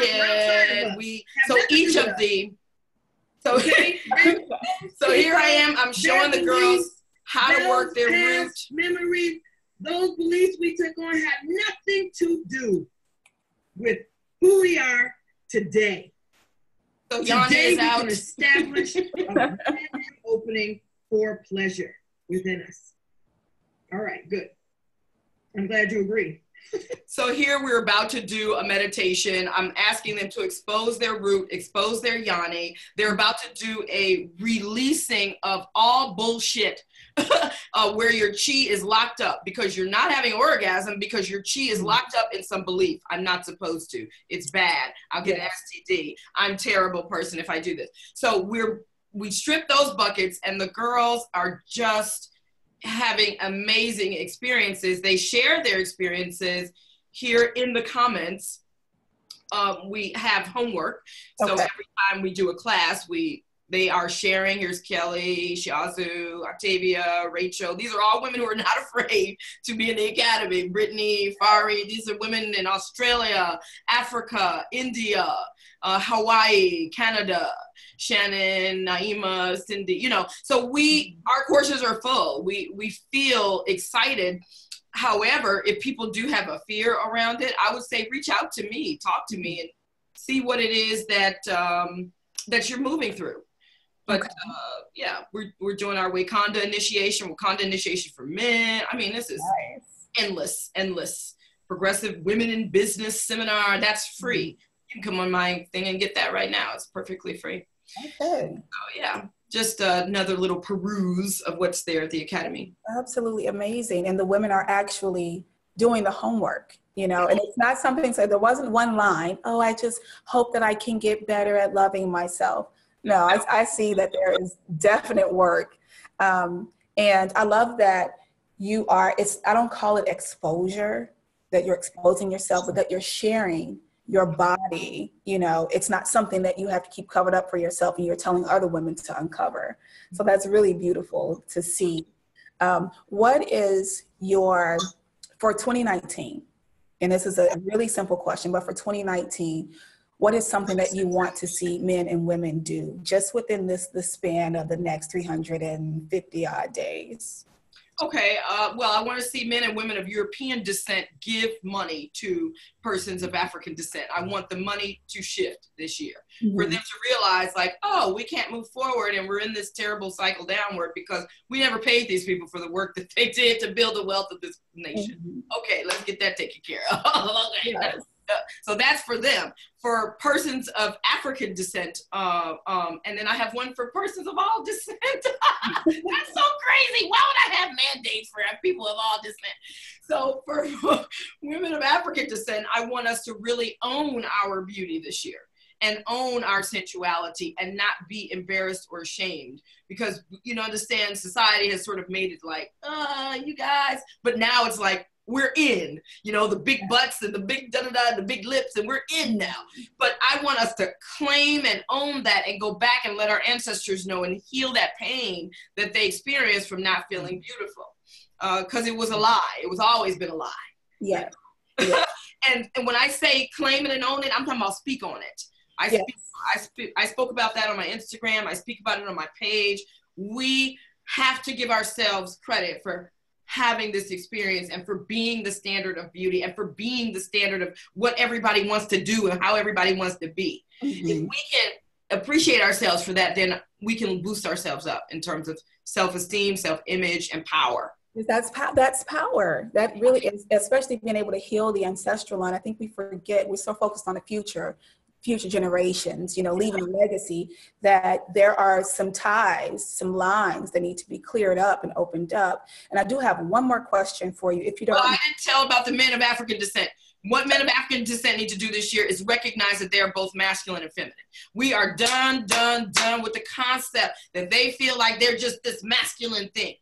So here I am. I'm showing the girls how to work their root. Memories, those beliefs we took on have nothing to do with who we are today. So today we can establish a opening for pleasure within us. All right, good. I'm glad you agree. So here we're about to do a meditation. I'm asking them to expose their root, expose their yoni. They're about to do a releasing of all bullshit where your chi is locked up because you're not having orgasm because your chi is locked up in some belief. I'm not supposed to. It's bad. I'll get an STD. I'm a terrible person if I do this. So we strip those buckets and the girls are just having amazing experiences. They share their experiences here in the comments. We have homework. So every time we do a class, they are sharing. Here's Kelly, Shazu, Octavia, Rachel. These are all women who are not afraid to be in the academy. Brittany, Fari, these are women in Australia, Africa, India, Hawaii, Canada, Shannon, Naima, Cindy, so our courses are full. We feel excited. However, if people do have a fear around it, I would say reach out to me, talk to me, and see what it is that you're moving through. But we're doing our Wakanda initiation for men. I mean, this is endless. Progressive Women in Business seminar. That's free. You can come on my thing and get that right now. It's perfectly free. Okay. So just another little peruse of what's there at the Academy. Absolutely amazing. And the women are actually doing the homework, and it's not something, so there wasn't one line, oh, I just hope that I can get better at loving myself. No, I see that there is definite work. And I love that I don't call it exposure, that you're exposing yourself, but that you're sharing your body. It's not something that you have to keep covered up for yourself and you're telling other women to uncover. So that's really beautiful to see. What is for 2019, and this is a really simple question, but for 2019, what is something that you want to see men and women do just within the span of the next 350 odd days? Okay, well, I want to see men and women of European descent give money to persons of African descent. I want the money to shift this year for them to realize, like, oh, we can't move forward and we're in this terrible cycle downward because we never paid these people for the work that they did to build the wealth of this nation. Okay, let's get that taken care of. Okay. Yes. So that's for them. For persons of African descent, and then I have one for persons of all descent. That's so crazy. Why would I have mandates for people of all descent? So for women of African descent, I want us to really own our beauty this year and own our sensuality and not be embarrassed or ashamed, because understand society has sort of made it like, you guys, but now it's like, we're in, the big butts and the big da-da-da, the big lips, and we're in now. But I want us to claim and own that and go back and let our ancestors know and heal that pain that they experienced from not feeling beautiful. Because it was a lie. It was always been a lie. Yeah. And when I say claim it and own it, I'm talking about speak on it. I spoke about that on my Instagram. I speak about it on my page. We have to give ourselves credit for having this experience and for being the standard of beauty and for being the standard of what everybody wants to do and how everybody wants to be. If we can appreciate ourselves for that, then we can boost ourselves up in terms of self-esteem, self-image, and power. That's power. That really is, especially being able to heal the ancestral line. I think we forget, we're so focused on the future future generations, you know, leaving a legacy, that there are some ties, some lines that need to be cleared up and opened up. And I do have one more question for you, if you don't. Well, I didn't tell about the men of African descent. What men of African descent need to do this year is recognize that they are both masculine and feminine. We are done with the concept that they feel like they're just this masculine thing.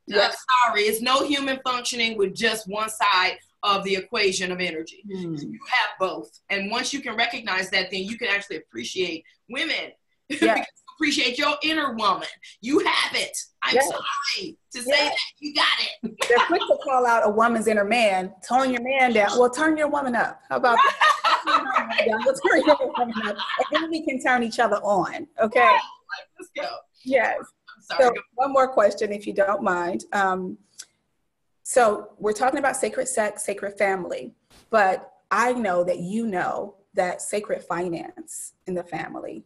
Yes. Sorry, it's no human functioning with just one side of the equation of energy. You have both. And once you can recognize that, then you can actually appreciate women. Yes. Appreciate your inner woman. You have it. I'm sorry to say that. You got it. They're quick to call out a woman's inner man. Turn your man down. Well, turn your woman up. How about that? We'll turn your woman up. And then we can turn each other on. Okay. Right. Let's go. Yes. I'm sorry. So one more question, if you don't mind. So we're talking about sacred sex, sacred family, but I know that sacred finance in the family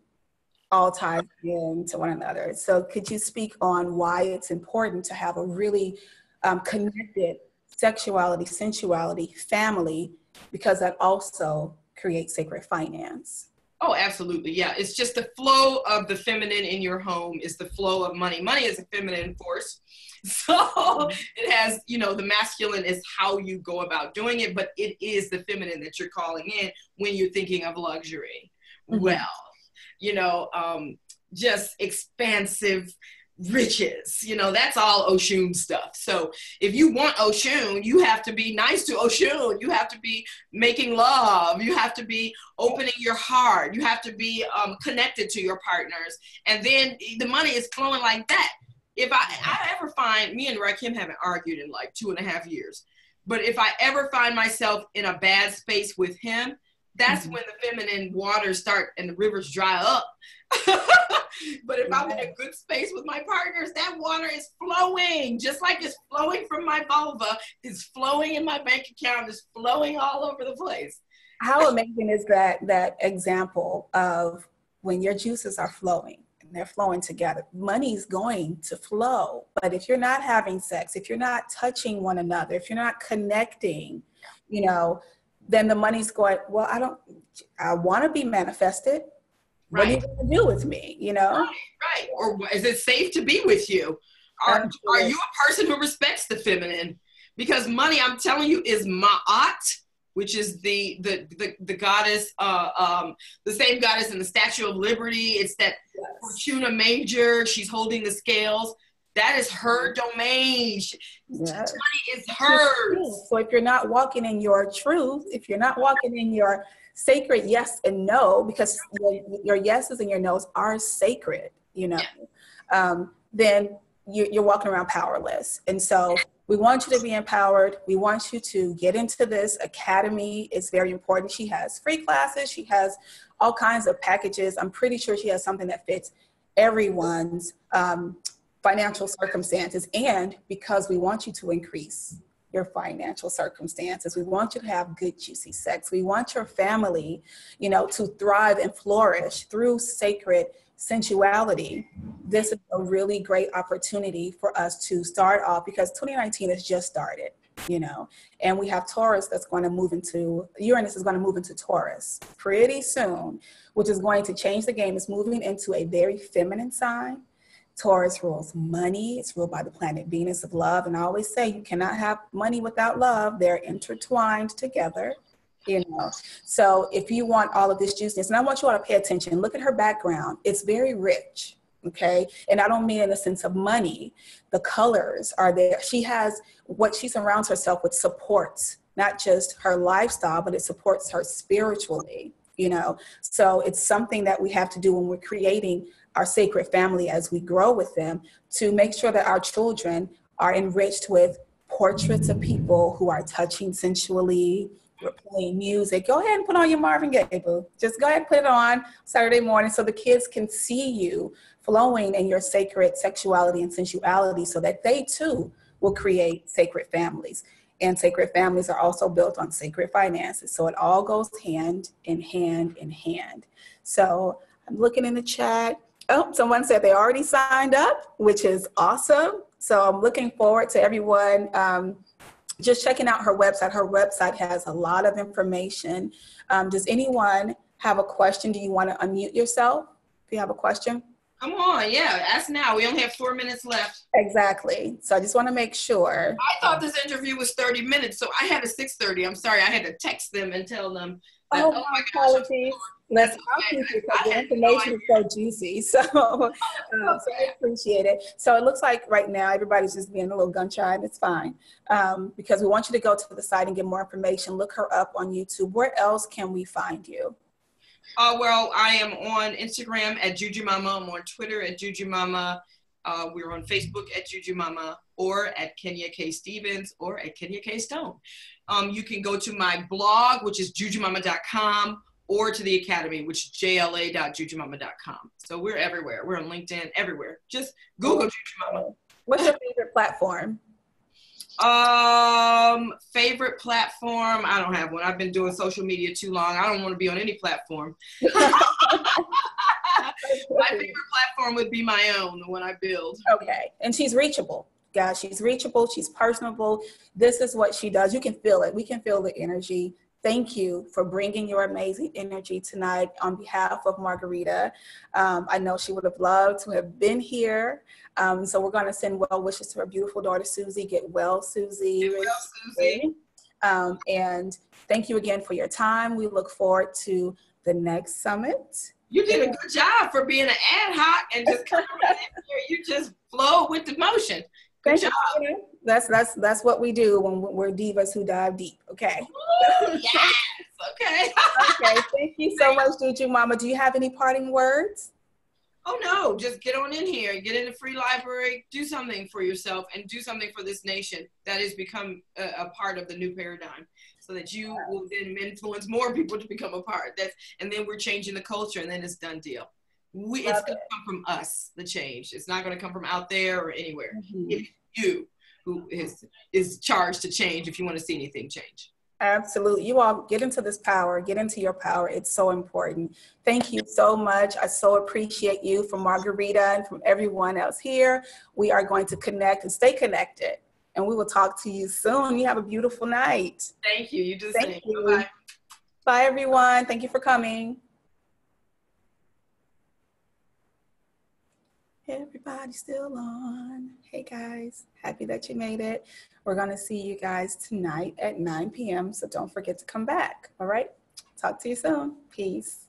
all ties into one another. So could you speak on why it's important to have a really connected sexuality, sensuality, family, because that also creates sacred finance? Oh, absolutely. Yeah. It's just the flow of the feminine in your home is the flow of money. Money is a feminine force. So it has, you know, the masculine is how you go about doing it, but it is the feminine that you're calling in when you're thinking of luxury, wealth, you know, just expansive riches, you know, that's all Oshun stuff. So if you want Oshun, you have to be nice to Oshun. You have to be making love. You have to be opening your heart. You have to be connected to your partners. And then the money is flowing like that. If I ever find, me and Rakim haven't argued in like 2.5 years, but if I ever find myself in a bad space with him, that's when the feminine waters start and the rivers dry up. But if I'm in a good space with my partners, that water is flowing, just like it's flowing from my vulva, it's flowing in my bank account, it's flowing all over the place. How amazing is that example of when your juices are flowing and they're flowing together? Money's going to flow. But if you're not having sex, if you're not touching one another, if you're not connecting, you know, then the money's going, well, I want to be manifested. What are you going to do with me, you know? Right. Or is it safe to be with you? Are you a person who respects the feminine? Because money, I'm telling you, is Ma'at, which is the goddess, the same goddess in the Statue of Liberty. It's that Fortuna Major. She's holding the scales. That is her domain. Money is hers. So if you're not walking in your truth, if you're not walking in your sacred yes and no, because your yeses and your nos are sacred, you know, then you're walking around powerless. And so we want you to be empowered. We want you to get into this academy. It's very important. She has free classes. She has all kinds of packages. I'm pretty sure she has something that fits everyone's financial circumstances. And because we want you to increase your financial circumstances, we want you to have good, juicy sex. We want your family, you know, to thrive and flourish through sacred sensuality. This is a really great opportunity for us to start off, because 2019 has just started, you know, and we have Taurus that's going to move into, Uranus is going to move into Taurus pretty soon, which is going to change the game. It's moving into a very feminine sign. Taurus rules money. It's ruled by the planet Venus of love. And I always say you cannot have money without love. They're intertwined together, you know. So if you want all of this juiciness, and I want you all to pay attention, look at her background. It's very rich, okay? And I don't mean in the sense of money. The colors are there. She has what she surrounds herself with supports, not just her lifestyle, but it supports her spiritually, you know. So it's something that we have to do when we're creating our sacred family as we grow with them, to make sure that our children are enriched with portraits of people who are touching sensually. We're playing music. Go ahead and put on your Marvin Gaye, boo. Just go ahead and put it on Saturday morning so the kids can see you flowing in your sacred sexuality and sensuality, so that they too will create sacred families. And sacred families are also built on sacred finances. So it all goes hand in hand in hand. So I'm looking in the chat. Oh, someone said they already signed up, which is awesome. So I'm looking forward to everyone just checking out her website. Her website has a lot of information. Does anyone have a question, do you want to unmute yourself if you have a question? Come on, yeah, ask now. We only have 4 minutes left. Exactly. So I just want to make sure. I thought this interview was 30 minutes, so I had a 6:30. I'm sorry, I had to text them and tell them that, Oh, oh my gosh. apologies. Let's talk to you because the information is so juicy. So, so I appreciate it. So it looks like right now everybody's just being a little gun shy, and it's fine, because we want you to go to the site and get more information. Look her up on YouTube. Where else can we find you? Well, I am on Instagram at Juju Mama. I'm on Twitter at Juju Mama. We're on Facebook at Juju Mama, or at Kenya K. Stevens, or at Kenya K. Stone. You can go to my blog, which is jujumama.com, or to the academy, which is jla.jujumama.com. So we're everywhere. We're on LinkedIn, everywhere. Just Google Juju Mama. What's your favorite platform? Favorite platform? I don't have one. I've been doing social media too long. I don't want to be on any platform. My favorite platform would be my own, the one I build. Okay. And she's reachable. Guys, she's reachable. She's personable. This is what she does. You can feel it. We can feel the energy. Thank you for bringing your amazing energy tonight on behalf of Margarita. I know she would have loved to have been here. So we're going to send well wishes to her beautiful daughter, Susie. Get well, Susie. Get well, Susie. And thank you again for your time. We look forward to the next summit. You did a good job for being an ad hoc and just coming right in here. You just flow with the motion. Good job. That's what we do when we're divas who dive deep. Okay. Ooh, yes. Okay. Okay. Thank you so much, Juju Mama. Do you have any parting words? Oh no, just get on in here, get in the free library, do something for yourself and do something for this nation that has become a part of the new paradigm, so that you will then influence more people to become a part. And then we're changing the culture, and then it's done deal. It's going to come from us, the change. It's not going to come from out there or anywhere. Mm-hmm. It's you who is charged to change if you want to see anything change. Absolutely. You all get into this power, get into your power. It's so important. Thank you so much. I so appreciate you. From Margarita and from everyone else here, we are going to connect and stay connected. And we will talk to you soon. You have a beautiful night. Thank you. You do the same. Bye-bye. Bye, everyone. Thank you for coming. Everybody's still on. Hey, guys. Happy that you made it. We're going to see you guys tonight at 9 p.m. So don't forget to come back. All right. Talk to you soon. Peace.